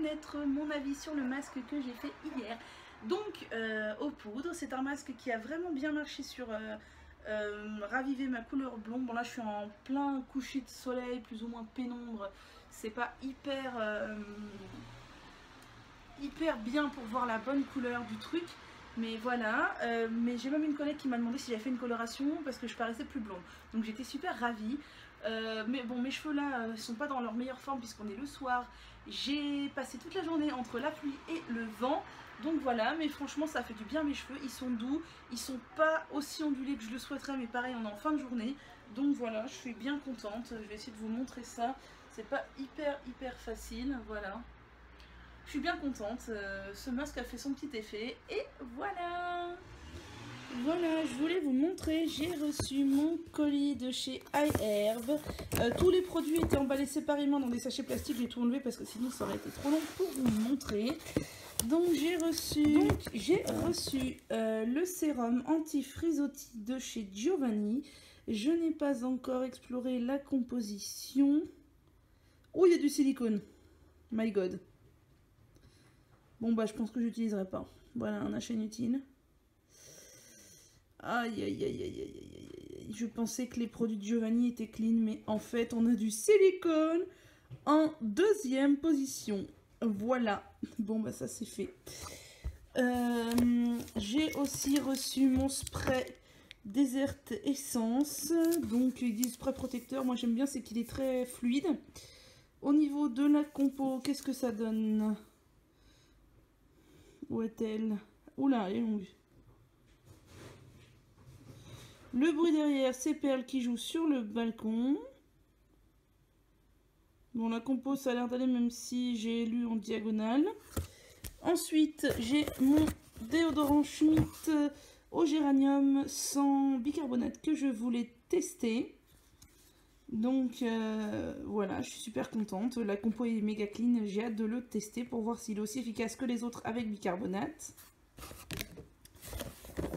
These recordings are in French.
connaître mon avis sur le masque que j'ai fait hier. Donc, aux poudres, c'est un masque qui a vraiment bien marché sur raviver ma couleur blonde. Bon là, je suis en plein coucher de soleil, plus ou moins pénombre. C'est pas hyper bien pour voir la bonne couleur du truc. Mais voilà, mais j'ai même une collègue qui m'a demandé si j'avais fait une coloration parce que je paraissais plus blonde. Donc j'étais super ravie. Mais bon, mes cheveux là sont pas dans leur meilleure forme puisqu'on est le soir. J'ai passé toute la journée entre la pluie et le vent. Donc voilà, mais franchement ça fait du bien à mes cheveux. Ils sont doux, ils sont pas aussi ondulés que je le souhaiterais, mais pareil on est en fin de journée. Donc voilà, je suis bien contente. Je vais essayer de vous montrer ça. C'est pas hyper facile, voilà. Je suis bien contente, ce masque a fait son petit effet et voilà. Voilà, je voulais vous montrer, j'ai reçu mon colis de chez iHerb. Tous les produits étaient emballés séparément dans des sachets plastiques, j'ai tout enlevé parce que sinon ça aurait été trop long pour vous montrer. Donc j'ai reçu le sérum anti-frisottis de chez Giovanni. Je n'ai pas encore exploré la composition. Oh, il y a du silicone. My God. Bon bah je pense que j'utiliserai pas. Voilà un achat inutile. Aïe. Je pensais que les produits de Giovanni étaient clean, mais en fait on a du silicone en deuxième position. Voilà. Bon bah ça c'est fait. J'ai aussi reçu mon spray Desert Essence. Donc ils disent spray protecteur. Moi j'aime bien, c'est qu'il est très fluide. Au niveau de la compo, qu'est-ce que ça donne? Où est-elle? Oula, elle est longue. Le bruit derrière, c'est Perle qui joue sur le balcon. Bon, la compo, ça a l'air d'aller même si j'ai lu en diagonale. Ensuite, j'ai mon déodorant Schmitt au géranium sans bicarbonate que je voulais tester. Donc voilà, je suis super contente. La compo est méga clean. J'ai hâte de le tester pour voir s'il est aussi efficace que les autres avec bicarbonate.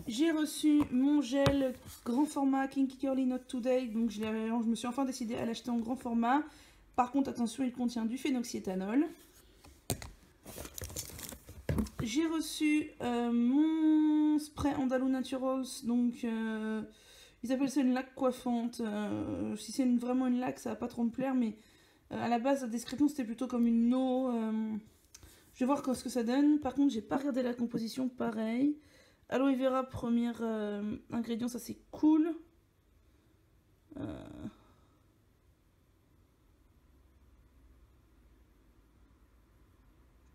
J'ai reçu mon gel grand format Kinky Curly Not Today. Donc je me suis enfin décidée à l'acheter en grand format. Par contre, attention, il contient du phénoxyéthanol. J'ai reçu mon spray Andalou Naturals. Donc ils appellent ça une laque coiffante. Si c'est vraiment une laque, ça va pas trop me plaire, mais à la base, la description c'était plutôt comme une eau. Je vais voir ce que ça donne. Par contre, j'ai pas regardé la composition, pareil. Aloe vera, premier ingrédient, ça c'est cool.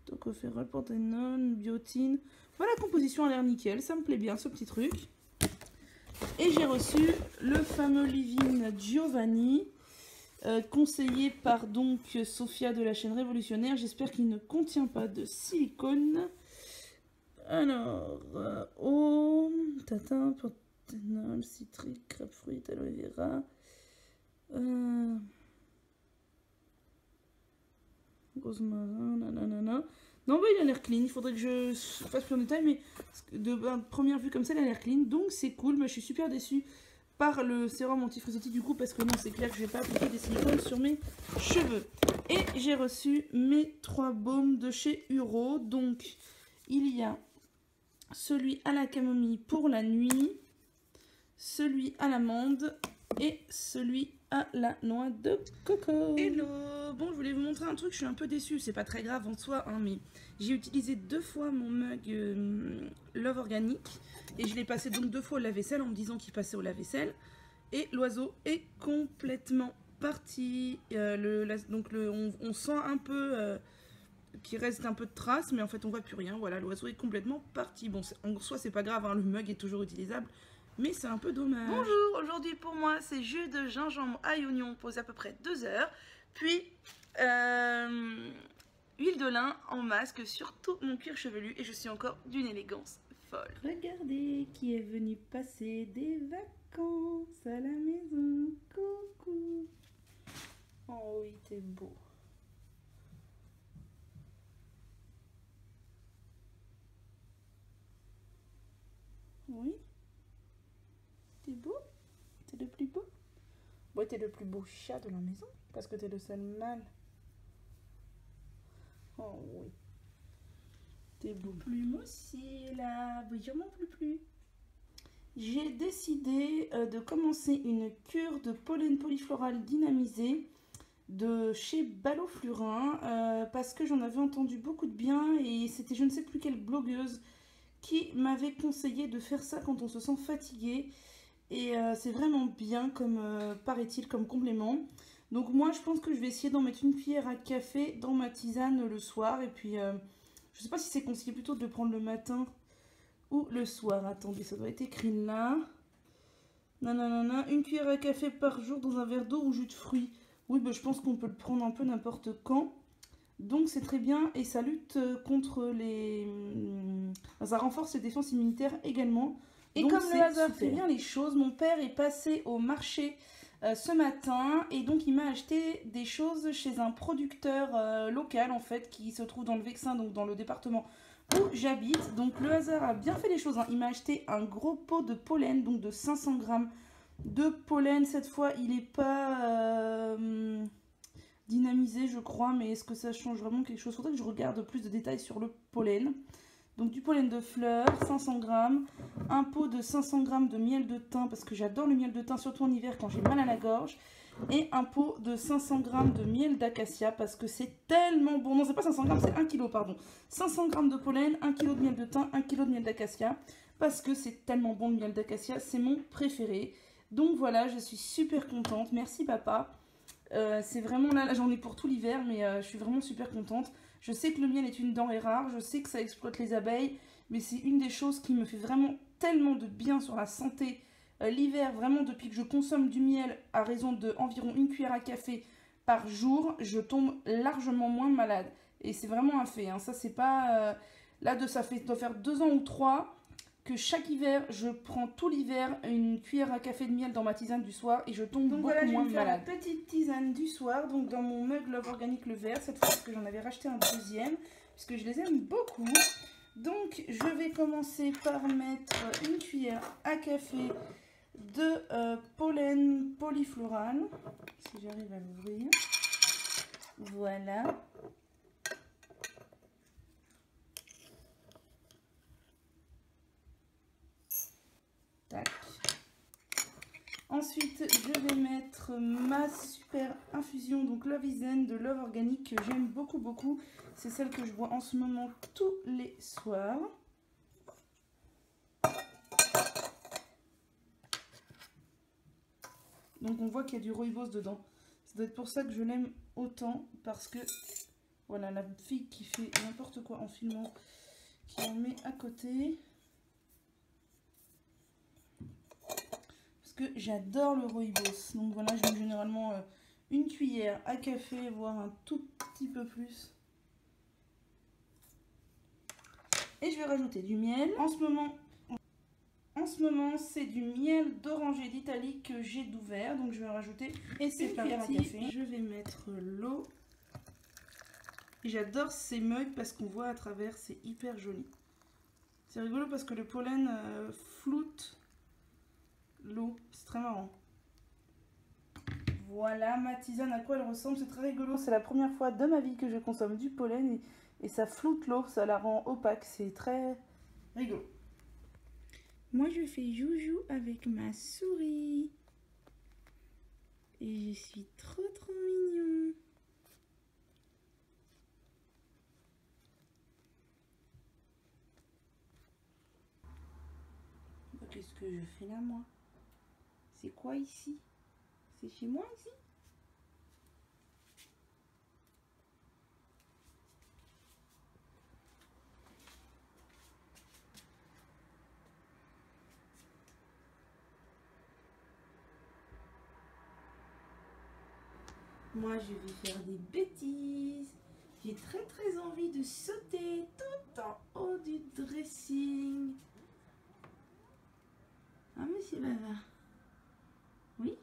Tocopherol, panthénol, biotine. Voilà, la composition a l'air nickel, ça me plaît bien ce petit truc. Et j'ai reçu le fameux Livin Giovanni, conseillé par donc Sophia de la chaîne Révolutionnaire. J'espère qu'il ne contient pas de silicone. Alors, eau, tatin, panthénol, citrique, grapefruit, aloe vera. Rosmarin, nanana. Non, bah, il a l'air clean. Il faudrait que je fasse plus en détail, mais de première vue comme ça, il a l'air clean. Donc c'est cool. Mais je suis super déçue par le sérum anti-frisottis du coup, parce que non, c'est clair que je vais pas appliquer des silicones sur mes cheveux. Et j'ai reçu mes 3 baumes de chez Uro. Donc il y a celui à la camomille pour la nuit, celui à l'amande et celui à la noix de coco. Hello! Bon, je voulais vous montrer un truc, je suis un peu déçue, c'est pas très grave en soi, hein, mais j'ai utilisé 2 fois mon mug Love Organic et je l'ai passé donc 2 fois au lave-vaisselle en me disant qu'il passait au lave-vaisselle et l'oiseau est complètement parti. On sent un peu qu'il reste un peu de traces, mais en fait on voit plus rien. Voilà, l'oiseau est complètement parti. Bon, en soi c'est pas grave, hein, le mug est toujours utilisable. Mais c'est un peu dommage. Bonjour, aujourd'hui pour moi c'est jus de gingembre, ail, oignon posé à peu près 2 heures. Puis huile de lin en masque sur tout mon cuir chevelu et je suis encore d'une élégance folle. Regardez qui est venu passer des vacances à la maison. Coucou. Oh oui, t'es beau. Oui. T'es beau? T'es le plus beau? Ouais, t'es le plus beau chat de la maison, parce que t'es le seul mâle. Oh oui. Tes beaux plumes aussi là. Bonjour mon plus. J'ai décidé de commencer une cure de pollen polyfloral dynamisé de chez Ballot-Flurin parce que j'en avais entendu beaucoup de bien et c'était je ne sais plus quelle blogueuse qui m'avait conseillé de faire ça quand on se sent fatigué et c'est vraiment bien comme paraît-il comme complément. Donc moi je pense que je vais essayer d'en mettre une cuillère à café dans ma tisane le soir et puis je sais pas si c'est conseillé plutôt de le prendre le matin ou le soir. Attendez, ça doit être écrit là. Nanana, une cuillère à café par jour dans un verre d'eau ou jus de fruits. Oui, bah, je pense qu'on peut le prendre un peu n'importe quand. Donc c'est très bien et ça lutte contre les... Ça renforce les défenses immunitaires également. Et donc, comme le hasard fait bien les choses, mon père est passé au marché ce matin et donc il m'a acheté des choses chez un producteur local en fait qui se trouve dans le Vexin, donc dans le département où j'habite. Donc le hasard a bien fait les choses, hein. Il m'a acheté un gros pot de pollen, donc de 500 grammes de pollen. Cette fois il n'est pas dynamisé je crois, mais est-ce que ça change vraiment quelque chose? Faudrait que je regarde plus de détails sur le pollen. Donc du pollen de fleurs, 500 grammes, un pot de 500 grammes de miel de thym, parce que j'adore le miel de thym, surtout en hiver quand j'ai mal à la gorge, et un pot de 500 grammes de miel d'acacia, parce que c'est tellement bon. Non, c'est pas 500 grammes, c'est 1 kg, pardon. 500 grammes de pollen, 1 kg de miel de thym, 1 kg de miel d'acacia, parce que c'est tellement bon le miel d'acacia, c'est mon préféré. Donc voilà, je suis super contente, merci papa. C'est vraiment là j'en ai pour tout l'hiver, mais je suis vraiment super contente. Je sais que le miel est une denrée rare, je sais que ça exploite les abeilles, mais c'est une des choses qui me fait vraiment tellement de bien sur la santé l'hiver. Vraiment, depuis que je consomme du miel à raison de environ une cuillère à café par jour, je tombe largement moins malade. Et c'est vraiment un fait, hein. Ça c'est pas... là, ça doit faire 2 ans ou 3 que chaque hiver, je prends tout l'hiver une cuillère à café de miel dans ma tisane du soir et je tombe beaucoup moins malade. Donc voilà, je vais me faire une petite tisane du soir, donc dans mon mug Love Organic le vert, cette fois parce que j'en avais racheté un deuxième, puisque je les aime beaucoup. Donc je vais commencer par mettre une cuillère à café de pollen polyfloral, si j'arrive à l'ouvrir. Voilà. Tac. Ensuite, je vais mettre ma super infusion, donc Love is Zen de Love Organic, que j'aime beaucoup, beaucoup. C'est celle que je bois en ce moment tous les soirs. Donc on voit qu'il y a du rooibos dedans. Ça doit être pour ça que je l'aime autant, parce que, voilà, la fille qui fait n'importe quoi en filmant, qui en met à côté. Que j'adore le rooibos. Donc voilà, je mets généralement une cuillère à café, voire un tout petit peu plus. Et je vais rajouter du miel. En ce moment, c'est du miel d'oranger d'Italie que j'ai d'ouvert. Donc je vais rajouter une cuillère à café. Je vais mettre l'eau. J'adore ces mugs parce qu'on voit à travers, c'est hyper joli. C'est rigolo parce que le pollen floute l'eau, c'est très marrant. Voilà ma tisane, à quoi elle ressemble, c'est très rigolo. C'est la première fois de ma vie que je consomme du pollen et ça floute l'eau, ça la rend opaque, c'est très rigolo. Moi je fais joujou avec ma souris et je suis trop mignon. Qu'est-ce que je fais là moi? C'est quoi ici? C'est chez moi ici? Moi je vais faire des bêtises. J'ai très envie de sauter tout en haut du dressing. Ah monsieur Bavard? Oui?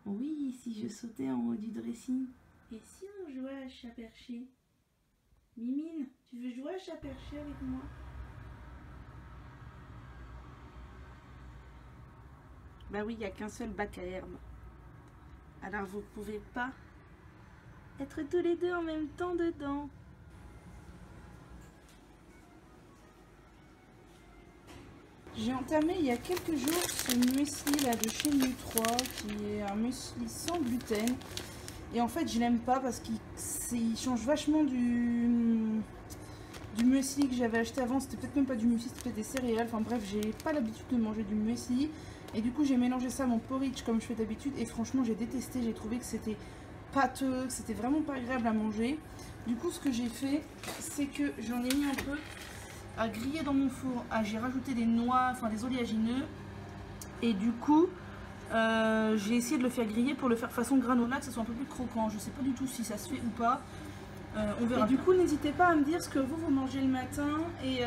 Oui, si je sautais en haut du dressing. Et si on jouait à chat perché? Mimine, tu veux jouer à chat perché avec moi? Bah oui, il n'y a qu'un seul bac à herbe. Alors vous pouvez pas être tous les deux en même temps dedans. J'ai entamé il y a quelques jours ce muesli là de chez Nu3 qui est un muesli sans gluten. Et en fait je l'aime pas parce qu'il change vachement du muesli que j'avais acheté avant. C'était peut-être même pas du muesli, c'était peut-être des céréales. Enfin bref, j'ai pas l'habitude de manger du muesli. Et du coup j'ai mélangé ça à mon porridge comme je fais d'habitude. Et franchement j'ai détesté, j'ai trouvé que c'était pâteux, que c'était vraiment pas agréable à manger. Du coup ce que j'ai fait, c'est que j'en ai mis un peu à griller dans mon four. J'ai rajouté des noix, enfin des oléagineux. Et du coup j'ai essayé de le faire griller pour le faire façon granola, que ça soit un peu plus croquant. Je sais pas du tout si ça se fait ou pas. On verra. Et du coup, n'hésitez pas à me dire ce que vous mangez le matin et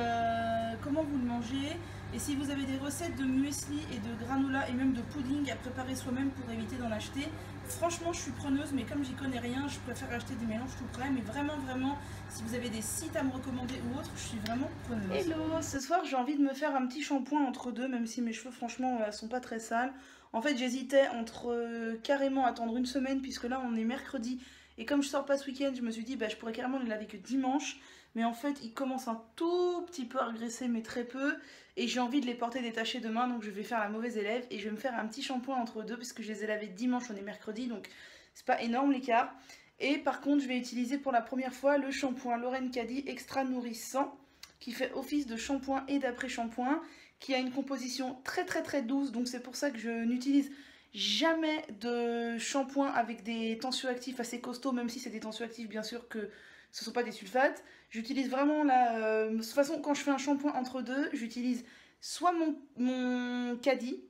comment vous le mangez. Et si vous avez des recettes de muesli et de granola et même de pudding à préparer soi-même pour éviter d'en acheter, franchement, je suis preneuse, mais comme j'y connais rien, je préfère acheter des mélanges tout prêts. Mais vraiment, vraiment, si vous avez des sites à me recommander ou autre, je suis vraiment preneuse. Hello, ce soir, j'ai envie de me faire un petit shampoing entre deux, même si mes cheveux, franchement, sont pas très sales. En fait, j'hésitais entre carrément attendre une semaine, puisque là, on est mercredi. Et comme je sors pas ce week-end, je me suis dit, bah, je pourrais carrément les laver que dimanche. Mais en fait, ils commencent un tout petit peu à regresser, mais très peu. Et j'ai envie de les porter détachés demain, donc je vais faire la mauvaise élève. Et je vais me faire un petit shampoing entre deux, parce que je les ai lavés dimanche, on est mercredi, donc c'est pas énorme l'écart. Et par contre, je vais utiliser pour la première fois le shampoing Lauren Caddy Extra Nourrissant, qui fait office de shampoing et d'après-shampoing, qui a une composition très très très douce. Donc c'est pour ça que je n'utilise jamais de shampoing avec des tensioactifs assez costauds, même si c'est des tensioactifs bien sûr que ce ne sont pas des sulfates. J'utilise vraiment la... de toute façon, quand je fais un shampoing entre deux, j'utilise soit mon caddie,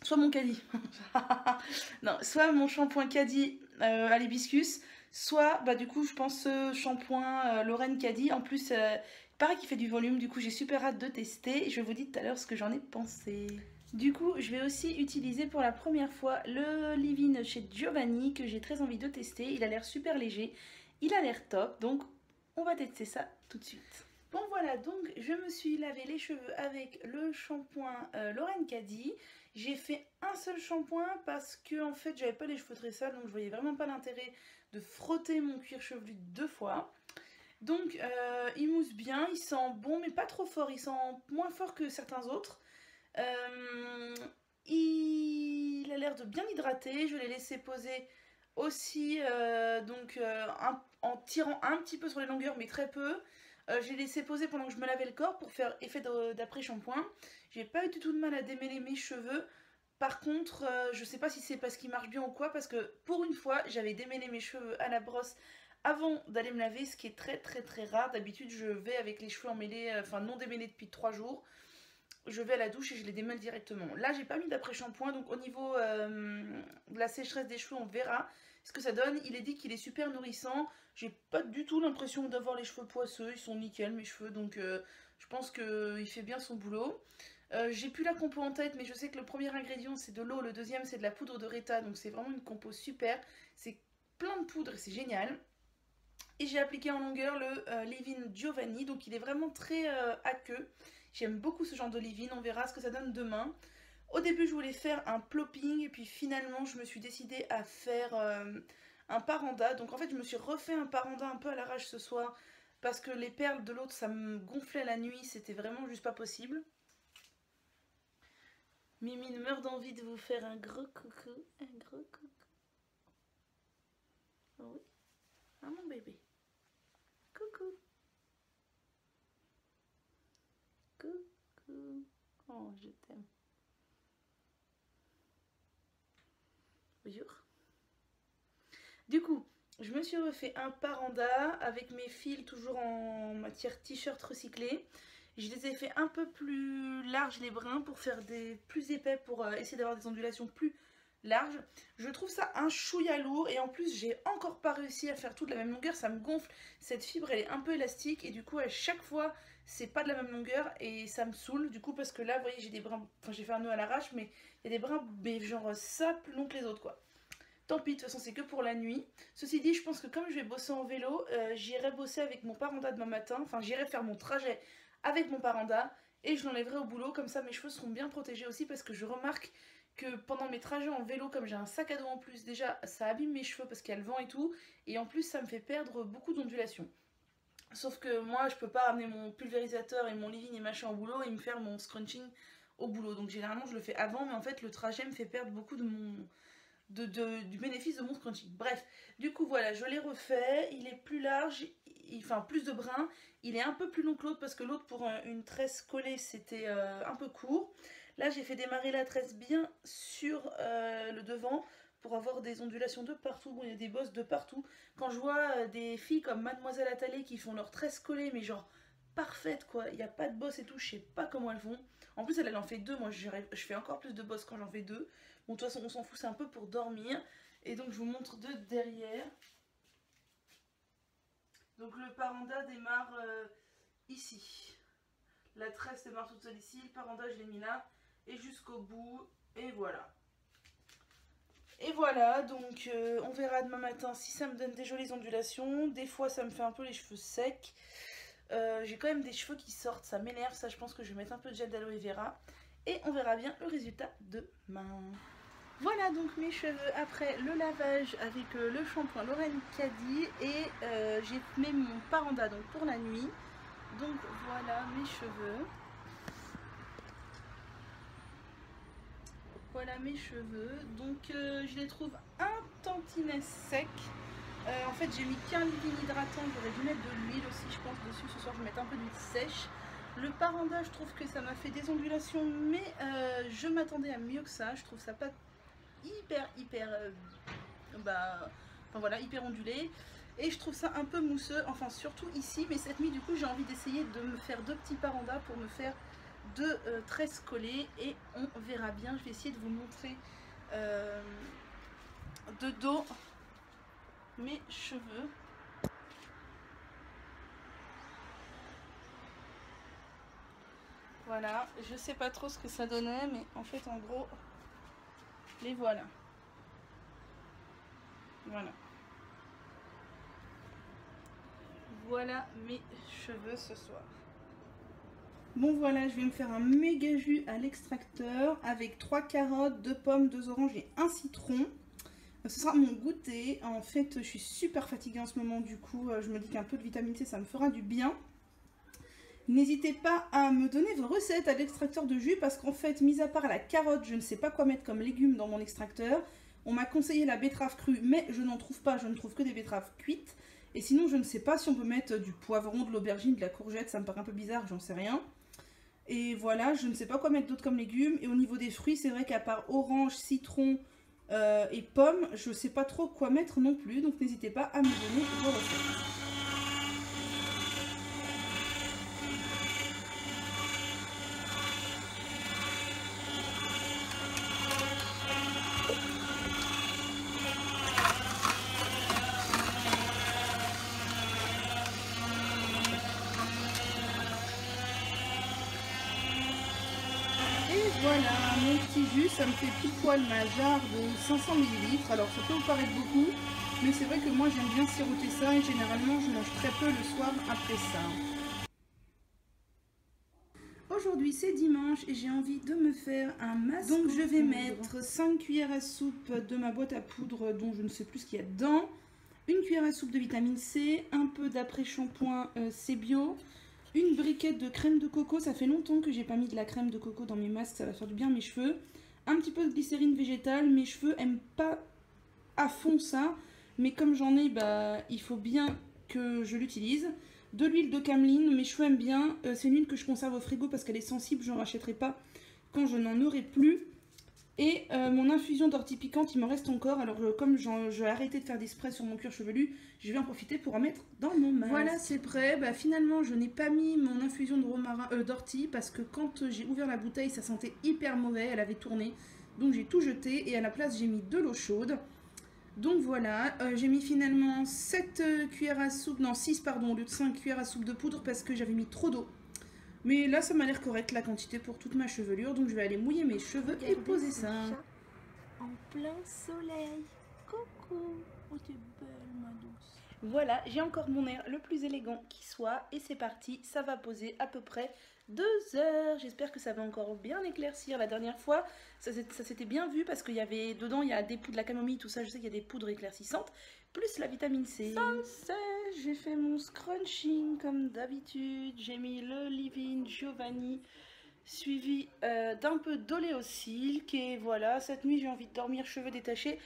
soit mon caddie, non, soit mon shampoing caddie à l'hibiscus, soit bah du coup je pense ce shampoing Lauren Caddy. En plus il paraît qu'il fait du volume, du coup j'ai super hâte de tester. Je vous dis tout à l'heure ce que j'en ai pensé. Du coup, je vais aussi utiliser pour la première fois le leave-in chez Giovanni que j'ai très envie de tester. Il a l'air super léger, il a l'air top, donc on va tester ça tout de suite. Bon voilà, donc je me suis lavé les cheveux avec le shampoing Lauren Caddy. J'ai fait un seul shampoing parce que en fait j'avais pas les cheveux très sales, donc je voyais vraiment pas l'intérêt de frotter mon cuir chevelu deux fois. Donc il mousse bien, il sent bon mais pas trop fort, il sent moins fort que certains autres. Il a l'air de bien hydrater. Je l'ai laissé poser aussi en tirant un petit peu sur les longueurs mais très peu. J'ai laissé poser pendant que je me lavais le corps pour faire effet d'après-shampoing. J'ai pas eu du tout de mal à démêler mes cheveux. Par contre, je sais pas si c'est parce qu'il marche bien ou quoi, parce que pour une fois, j'avais démêlé mes cheveux à la brosse avant d'aller me laver, ce qui est très très très rare. D'habitude, je vais avec les cheveux emmêlés, enfin non démêlés depuis 3 jours. Je vais à la douche et je les démêle directement. Là, j'ai pas mis d'après-shampoing, donc au niveau de la sécheresse des cheveux, on verra ce que ça donne. Il est dit qu'il est super nourrissant. J'ai pas du tout l'impression d'avoir les cheveux poisseux. Ils sont nickel, mes cheveux, donc je pense qu'il fait bien son boulot. J'ai plus la compo en tête, mais je sais que le premier ingrédient c'est de l'eau, le deuxième c'est de la poudre de Reta, donc c'est vraiment une compo super. C'est plein de poudre et c'est génial. Et j'ai appliqué en longueur le leave-in Giovanni, donc il est vraiment très aqueux. J'aime beaucoup ce genre de leave-in, on verra ce que ça donne demain. Au début je voulais faire un plopping, et puis finalement je me suis décidée à faire un paranda. Donc en fait je me suis refait un paranda un peu à l'arrache ce soir, parce que les perles de l'autre ça me gonflait la nuit, c'était vraiment juste pas possible. Mimine meurt d'envie de vous faire un gros coucou, un gros coucou. Oh oui, ah mon bébé. Coucou. Coucou. Oh, je t'aime. Bonjour. Du coup, je me suis refait un paranda avec mes fils toujours en matière t-shirt recyclé. Je les ai fait un peu plus larges les brins pour faire des plus épais, pour essayer d'avoir des ondulations plus larges. Je trouve ça un chouïa lourd et en plus j'ai encore pas réussi à faire tout de la même longueur, ça me gonfle. Cette fibre elle est un peu élastique et du coup à chaque fois c'est pas de la même longueur et ça me saoule du coup, parce que là vous voyez j'ai des brins, enfin j'ai fait un nœud à l'arrache mais il y a des brins mais genre ça plus long que les autres quoi. Tant pis, de toute façon c'est que pour la nuit. Ceci dit, je pense que comme je vais bosser en vélo, j'irai bosser avec mon paranda demain matin. Enfin j'irai faire mon trajet avec mon paranda et je l'enlèverai au boulot. Comme ça mes cheveux seront bien protégés aussi, parce que je remarque que pendant mes trajets en vélo, comme j'ai un sac à dos en plus, déjà ça abîme mes cheveux parce qu'il y a le vent et tout, et en plus ça me fait perdre beaucoup d'ondulation. Sauf que moi je peux pas ramener mon pulvérisateur et mon leave-in et machin au boulot et me faire mon scrunching au boulot. Donc généralement je le fais avant, mais en fait le trajet me fait perdre beaucoup de mon... du bénéfice de mon scrunching. Bref, du coup voilà, je l'ai refait, il est plus large, enfin plus de brun, il est un peu plus long que l'autre parce que l'autre pour une tresse collée c'était un peu court. Là j'ai fait démarrer la tresse bien sur le devant pour avoir des ondulations de partout, bon, il y a des bosses de partout. Quand je vois des filles comme Mademoiselle Attalay qui font leur tresse collée mais genre parfaite quoi, il n'y a pas de bosse et tout, je sais pas comment elles font. En plus elle en fait deux, moi je fais encore plus de bosses quand j'en fais deux. Bon de toute façon on s'en fout, c'est un peu pour dormir. Et donc je vous montre de derrière. Donc le paranda démarre ici. La tresse démarre toute seule ici, le paranda je l'ai mis là. Et jusqu'au bout, et voilà. Et voilà, donc on verra demain matin si ça me donne des jolies ondulations. Des fois ça me fait un peu les cheveux secs. J'ai quand même des cheveux qui sortent, ça m'énerve, ça je pense que je vais mettre un peu de gel d'aloe vera. Et on verra bien le résultat demain. Voilà donc mes cheveux après le lavage avec le shampoing Lorraine Caddy. Et j'ai mis mon paranda donc pour la nuit. Donc voilà mes cheveux. Voilà mes cheveux, donc je les trouve un tantinet secs. En fait j'ai mis qu'un leave-in hydratant, j'aurais dû mettre de l'huile aussi je pense dessus. Ce soir je vais mettre un peu d'huile sèche. Le paranda je trouve que ça m'a fait des ondulations, mais je m'attendais à mieux que ça. Je trouve ça pas hyper enfin voilà, hyper ondulé. Et je trouve ça un peu mousseux, enfin surtout ici. Mais cette nuit du coup j'ai envie d'essayer de me faire deux petits parandas pour me faire de tresses collées et on verra bien. Je vais essayer de vous montrer de dos mes cheveux. Voilà, je sais pas trop ce que ça donnait, mais en fait en gros les voilà. Voilà. Voilà mes cheveux ce soir. Bon voilà, je vais me faire un méga jus à l'extracteur avec 3 carottes, 2 pommes, 2 oranges et un citron. Ce sera mon goûter. En fait, je suis super fatiguée en ce moment, du coup, je me dis qu'un peu de vitamine C, ça me fera du bien. N'hésitez pas à me donner vos recettes à l'extracteur de jus parce qu'en fait, mis à part la carotte, je ne sais pas quoi mettre comme légumes dans mon extracteur. On m'a conseillé la betterave crue, mais je n'en trouve pas, je ne trouve que des betteraves cuites. Et sinon, je ne sais pas si on peut mettre du poivron, de l'aubergine, de la courgette, ça me paraît un peu bizarre, j'en sais rien. Et voilà, je ne sais pas quoi mettre d'autre comme légumes. Et au niveau des fruits, c'est vrai qu'à part orange, citron et pommes, je ne sais pas trop quoi mettre non plus. Donc n'hésitez pas à me donner vos recettes. Voilà, mon petit jus, ça me fait pile poil ma jarre de 500 ml. Alors ça peut vous paraître beaucoup, mais c'est vrai que moi j'aime bien siroter ça et généralement je mange très peu le soir après ça. Aujourd'hui c'est dimanche et j'ai envie de me faire un masque. Donc je vais mettre 5 cuillères à soupe de ma boîte à poudre dont je ne sais plus ce qu'il y a dedans. Une cuillère à soupe de vitamine C, un peu d'après-shampoing C Bio. Une briquette de crème de coco, ça fait longtemps que j'ai pas mis de la crème de coco dans mes masques, ça va faire du bien à mes cheveux. Un petit peu de glycérine végétale, mes cheveux aiment pas à fond ça, mais comme j'en ai, bah, il faut bien que je l'utilise. De l'huile de cameline, mes cheveux aiment bien, c'est une huile que je conserve au frigo parce qu'elle est sensible, je n'en rachèterai pas quand je n'en aurai plus. Et mon infusion d'ortie piquante, il m'en reste encore. Alors comme j'ai arrêté de faire des sprays sur mon cuir chevelu, je vais en profiter pour en mettre dans mon masque. Voilà, c'est prêt. Bah, finalement, je n'ai pas mis mon infusion de romarin d'ortie parce que quand j'ai ouvert la bouteille, ça sentait hyper mauvais. Elle avait tourné. Donc j'ai tout jeté et à la place, j'ai mis de l'eau chaude. Donc voilà, j'ai mis finalement 7 cuillères à soupe, non 6 pardon, au lieu de 5 cuillères à soupe de poudre parce que j'avais mis trop d'eau. Mais là, ça m'a l'air correct, la quantité pour toute ma chevelure. Donc, je vais aller mouiller mes cheveux et poser ça. En plein soleil. Coucou. Oh, t'es belle, ma douce. Voilà, j'ai encore mon air le plus élégant qui soit et c'est parti, ça va poser à peu près 2 heures. J'espère que ça va encore bien éclaircir. La dernière fois, ça s'était bien vu parce qu'il y avait dedans, il y a des poudres de la camomille, tout ça, je sais qu'il y a des poudres éclaircissantes, plus la vitamine C. J'ai fait mon scrunching comme d'habitude, j'ai mis le Leave-In Giovanni suivi d'un peu d'oléosilk et voilà, cette nuit j'ai envie de dormir cheveux détachés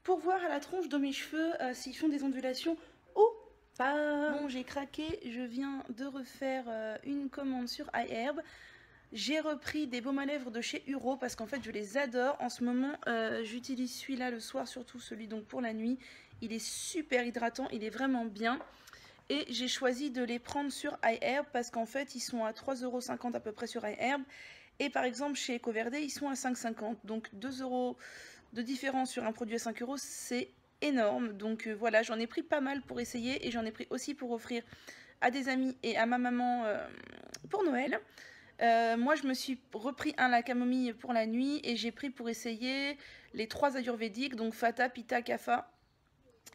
pour voir à la tronche de mes cheveux s'ils font des ondulations ou pas. Bon, j'ai craqué, je viens de refaire une commande sur iHerb. J'ai repris des baumes à lèvres de chez Uro parce qu'en fait je les adore. En ce moment j'utilise celui-là le soir, surtout celui donc pour la nuit. Il est super hydratant, il est vraiment bien. Et j'ai choisi de les prendre sur iHerb parce qu'en fait ils sont à 3,50 € à peu près sur iHerb. Et par exemple chez EcoVerde ils sont à 5,50 €. Donc 2 € de différence sur un produit à 5 €, c'est énorme. Donc voilà, j'en ai pris pas mal pour essayer et j'en ai pris aussi pour offrir à des amis et à ma maman pour Noël. Moi je me suis repris un la camomille pour la nuit et j'ai pris pour essayer les 3 ayurvédiques, donc Vata, Pitta, Kapha.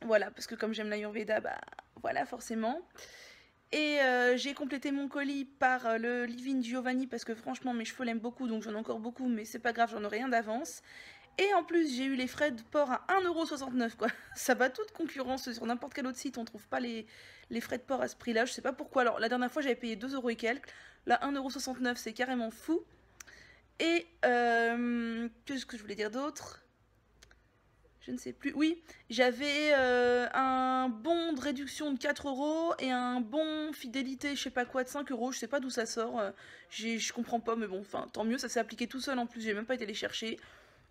Voilà, parce que comme j'aime l'ayurveda, bah voilà forcément. Et j'ai complété mon colis par le Leave-In Giovanni parce que franchement mes cheveux l'aiment beaucoup, donc j'en ai encore beaucoup, mais c'est pas grave, j'en ai rien d'avance. Et en plus j'ai eu les frais de port à 1,69 € quoi. Ça bat toute concurrence, sur n'importe quel autre site on trouve pas les frais de port à ce prix là, je sais pas pourquoi. Alors la dernière fois j'avais payé 2 € et quelques, là 1,69 € c'est carrément fou. Et qu'est-ce que je voulais dire d'autre? Je ne sais plus. Oui, j'avais un bon de réduction de 4 € et un bon fidélité, je sais pas quoi, de 5 €. Je sais pas d'où ça sort. Je comprends pas, mais bon, enfin, tant mieux. Ça s'est appliqué tout seul en plus. J'ai même pas été les chercher.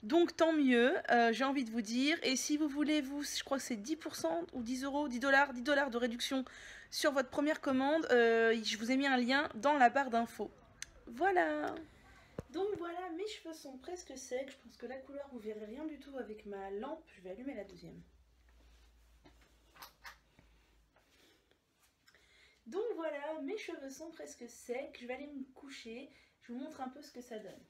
Donc, tant mieux. J'ai envie de vous dire. Et si vous voulez, vous, je crois que c'est 10% ou 10 €, 10 $, 10 $ de réduction sur votre première commande. Je vous ai mis un lien dans la barre d'infos. Voilà. Donc voilà, mes cheveux sont presque secs. Je pense que la couleur, vous verrez rien du tout avec ma lampe. Je vais allumer la deuxième. Donc voilà, mes cheveux sont presque secs. Je vais aller me coucher. Je vous montre un peu ce que ça donne.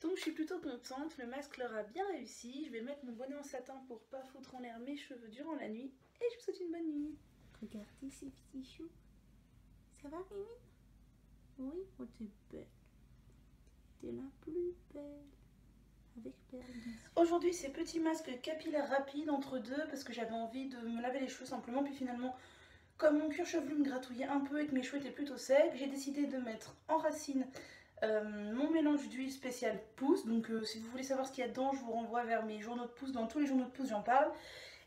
Donc je suis plutôt contente. Le masque leur a bien réussi. Je vais mettre mon bonnet en satin pour pas foutre en l'air mes cheveux durant la nuit. Et je vous souhaite une bonne nuit. Regardez ces petits choux. Ça va, Mimi? Oui, oh t'es belle. T'es la plus belle. Avec Bernice. Aujourd'hui, c'est petit masque capillaire rapide entre deux parce que j'avais envie de me laver les cheveux simplement. Puis finalement, comme mon cuir chevelu me gratouillait un peu et que mes cheveux étaient plutôt secs, j'ai décidé de mettre en racine mon mélange d'huile spéciale pousse. Donc si vous voulez savoir ce qu'il y a dedans, je vous renvoie vers mes journaux de pouce. Dans tous les journaux de pouce, j'en parle.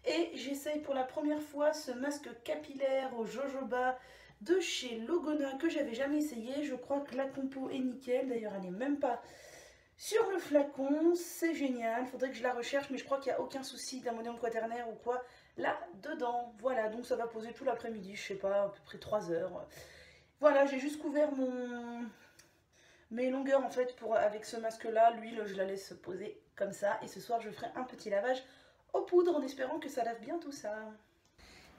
Et j'essaye pour la première fois ce masque capillaire au jojoba de chez Logona que j'avais jamais essayé. Je crois que la compo est nickel. D'ailleurs, elle n'est même pas sur le flacon. C'est génial. Faudrait que je la recherche, mais je crois qu'il n'y a aucun souci d'ammonium quaternaire ou quoi là-dedans. Voilà, donc ça va poser tout l'après-midi. Je sais pas, à peu près 3 heures. Voilà, j'ai juste couvert mes longueurs en fait avec ce masque-là. L'huile, je la laisse poser comme ça. Et ce soir, je ferai un petit lavage aux poudres en espérant que ça lave bien tout ça.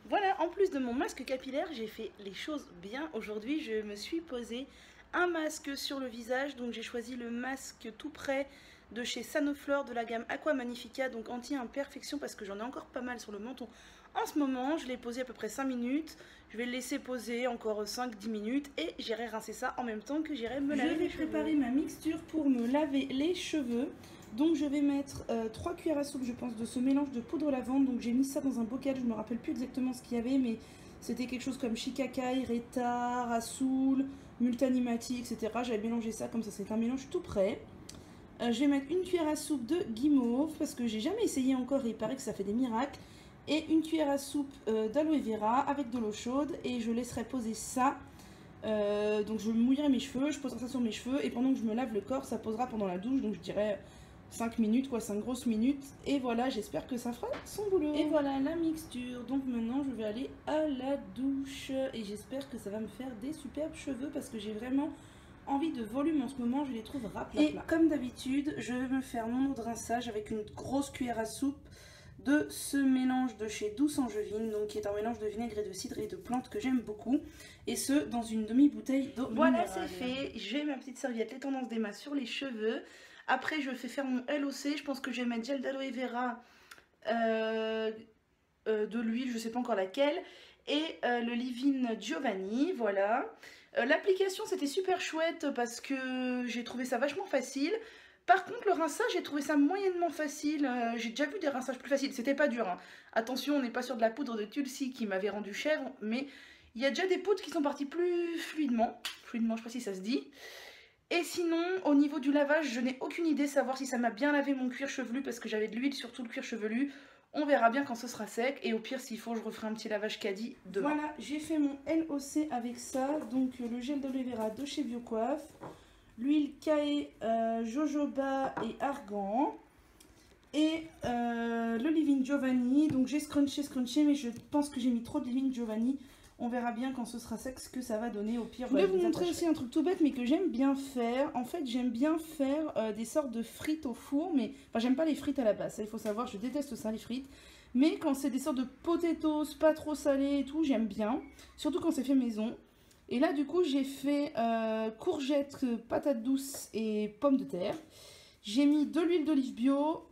Voilà, en plus de mon masque capillaire, j'ai fait les choses bien. Aujourd'hui, je me suis posé un masque sur le visage. Donc j'ai choisi le masque tout près de chez Sanoflore de la gamme Aqua Magnifica, donc anti-imperfection parce que j'en ai encore pas mal sur le menton en ce moment. Je l'ai posé à peu près 5 minutes. Je vais le laisser poser encore 5-10 minutes et j'irai rincer ça en même temps que j'irai me laver les cheveux. Je vais préparer ma mixture pour me laver les cheveux. Donc je vais mettre 3 cuillères à soupe je pense de ce mélange de poudre lavande. Donc j'ai mis ça dans un bocal, je ne me rappelle plus exactement ce qu'il y avait, mais c'était quelque chose comme Shikakai, Reta, Rasoul, Multanimati, etc. J'avais mélangé ça comme ça, c'est un mélange tout prêt. Je vais mettre une cuillère à soupe de guimauve parce que j'ai jamais essayé encore et il paraît que ça fait des miracles. Et une cuillère à soupe d'aloe vera avec de l'eau chaude et je laisserai poser ça. Donc je mouillerai mes cheveux, je poserai ça sur mes cheveux et pendant que je me lave le corps, ça posera pendant la douche. Donc je dirais 5 minutes, quoi, 5 grosses minutes. Et voilà, j'espère que ça fera son boulot. Et voilà la mixture. Donc maintenant, je vais aller à la douche. Et j'espère que ça va me faire des superbes cheveux parce que j'ai vraiment envie de volume en ce moment. Je les trouve raplapla. Et comme d'habitude, je vais me faire mon eau de rinçage avec une grosse cuillère à soupe de ce mélange de chez Douce Angevine, donc qui est un mélange de vinaigre et de cidre et de plantes que j'aime beaucoup, et ce dans une demi-bouteille d'eau minérale. Voilà, c'est fait. J'ai ma petite serviette, les tendances d'Emma sur les cheveux. Après, je fais faire mon LOC. Je pense que je vais mettre gel d'aloe vera, de l'huile, je sais pas encore laquelle, et le leave-in Giovanni, voilà. L'application, c'était super chouette parce que j'ai trouvé ça vachement facile. Par contre, le rinçage, j'ai trouvé ça moyennement facile. J'ai déjà vu des rinçages plus faciles. C'était pas dur, hein. Attention, on n'est pas sur de la poudre de Tulsi qui m'avait rendu chèvre, mais il y a déjà des poudres qui sont parties plus fluidement. Fluidement, je sais pas si ça se dit. Et sinon, au niveau du lavage, je n'ai aucune idée savoir si ça m'a bien lavé mon cuir chevelu parce que j'avais de l'huile sur tout le cuir chevelu. On verra bien quand ce sera sec et au pire, s'il faut, je referai un petit lavage caddie demain. Voilà, j'ai fait mon LOC avec ça. Donc le gel d'aloe vera de chez Biocoiffe, l'huile Kae, jojoba et argan et le leave-in Giovanni. Donc j'ai scrunché, mais je pense que j'ai mis trop de leave-in Giovanni. On verra bien quand ce sera sec ce que ça va donner. Au pire, je vais vous montrer aussi un truc tout bête mais que j'aime bien faire. En fait, j'aime bien faire des sortes de frites au four. Mais enfin, j'aime pas les frites à la base. Ça, il faut savoir, je déteste ça, les frites. Mais quand c'est des sortes de potatoes, pas trop salées et tout, j'aime bien. Surtout quand c'est fait maison. Et là, du coup, j'ai fait courgettes, patates douces et pommes de terre. J'ai mis de l'huile d'olive bio,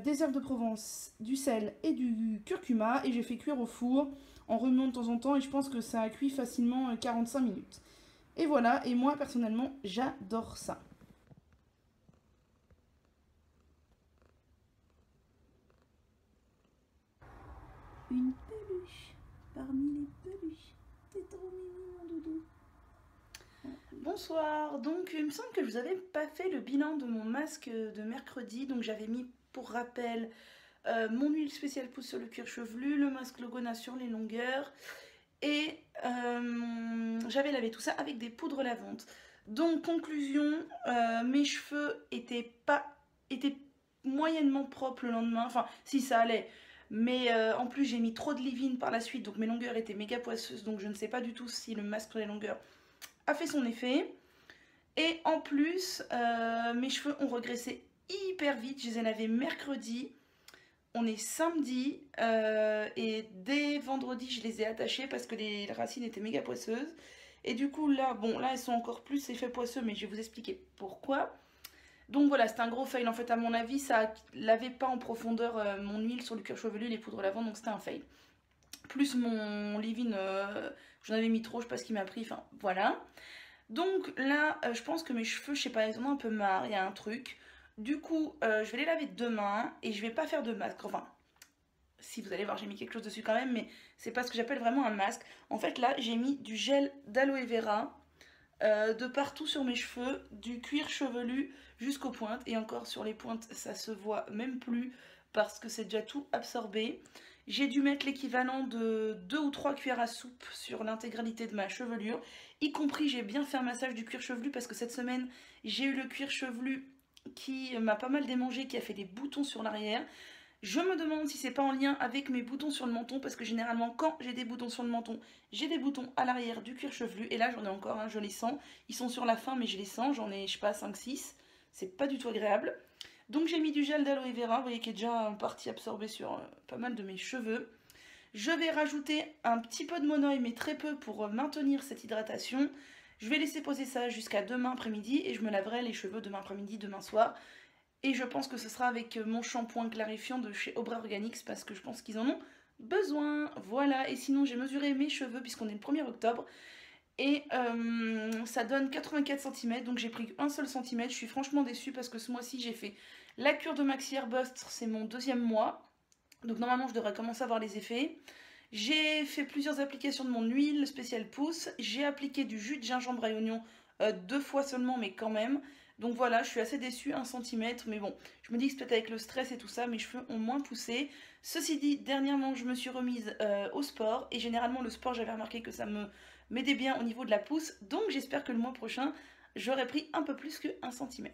des herbes de Provence, du sel et du curcuma. Et j'ai fait cuire au four en remuant de temps en temps. Et je pense que ça a cuit facilement 45 minutes. Et voilà, et moi, personnellement, j'adore ça. Une peluche parmi les peluches. C'est trop mignon, mon doudou. Bonsoir, donc il me semble que je vous avais pas fait le bilan de mon masque de mercredi, donc j'avais mis pour rappel mon huile spéciale pousse sur le cuir chevelu, le masque Logona sur les longueurs et j'avais lavé tout ça avec des poudres lavantes. Donc conclusion, mes cheveux étaient moyennement propres le lendemain, enfin si ça allait. Mais en plus j'ai mis trop de leave-in par la suite, donc mes longueurs étaient méga poisseuses, donc je ne sais pas du tout si le masque sur les longueurs a fait son effet. Et en plus, mes cheveux ont regressé hyper vite. Je les ai lavés mercredi. On est samedi. Et dès vendredi, je les ai attachés parce que les racines étaient méga poisseuses. Et du coup, là, bon, là, elles sont encore plus effet poisseux, mais je vais vous expliquer pourquoi. Donc voilà, c'était un gros fail. En fait, à mon avis, ça lavait pas en profondeur mon huile sur le cuir chevelu, les poudres lavantes, donc c'était un fail. Plus mon leave-in, j'en avais mis trop, je sais pas ce qu'il m'a pris, enfin voilà. Donc là, je pense que mes cheveux, je sais pas, ils en ont un peu marre, il y a un truc. Du coup, je vais les laver demain et je vais pas faire de masque. Enfin, si vous allez voir, j'ai mis quelque chose dessus quand même, mais c'est pas ce que j'appelle vraiment un masque. En fait, là, j'ai mis du gel d'aloe vera de partout sur mes cheveux, du cuir chevelu jusqu'aux pointes. Et encore sur les pointes, ça se voit même plus parce que c'est déjà tout absorbé. J'ai dû mettre l'équivalent de 2 ou 3 cuillères à soupe sur l'intégralité de ma chevelure. Y compris, j'ai bien fait un massage du cuir chevelu parce que cette semaine, j'ai eu le cuir chevelu qui m'a pas mal démangé, qui a fait des boutons sur l'arrière. Je me demande si c'est pas en lien avec mes boutons sur le menton parce que généralement, quand j'ai des boutons sur le menton, j'ai des boutons à l'arrière du cuir chevelu. Et là, j'en ai encore, hein, je les sens. Ils sont sur la fin, mais je les sens. J'en ai, je sais pas, 5-6. C'est pas du tout agréable. Donc j'ai mis du gel d'aloe vera, vous voyez, qui est déjà en partie absorbé sur pas mal de mes cheveux. Je vais rajouter un petit peu de monoï, mais très peu pour maintenir cette hydratation. Je vais laisser poser ça jusqu'à demain après-midi et je me laverai les cheveux demain après-midi, demain soir. Et je pense que ce sera avec mon shampoing clarifiant de chez Obra Organics parce que je pense qu'ils en ont besoin. Voilà, et sinon j'ai mesuré mes cheveux puisqu'on est le 1er octobre. Et ça donne 84 cm, donc j'ai pris un seul centimètre. Je suis franchement déçue parce que ce mois-ci j'ai fait la cure de Maxi Airburst, c'est mon 2e mois. Donc normalement je devrais commencer à voir les effets. J'ai fait plusieurs applications de mon huile spéciale pousse. J'ai appliqué du jus de gingembre et oignon 2 fois seulement, mais quand même. Donc voilà, je suis assez déçue, 1 cm. Mais bon, je me dis que c'est peut-être avec le stress et tout ça, mes cheveux ont moins poussé. Ceci dit, dernièrement je me suis remise au sport. Et généralement le sport, j'avais remarqué que ça m'aidait bien au niveau de la pousse. Donc j'espère que le mois prochain, j'aurai pris un peu plus que 1 cm.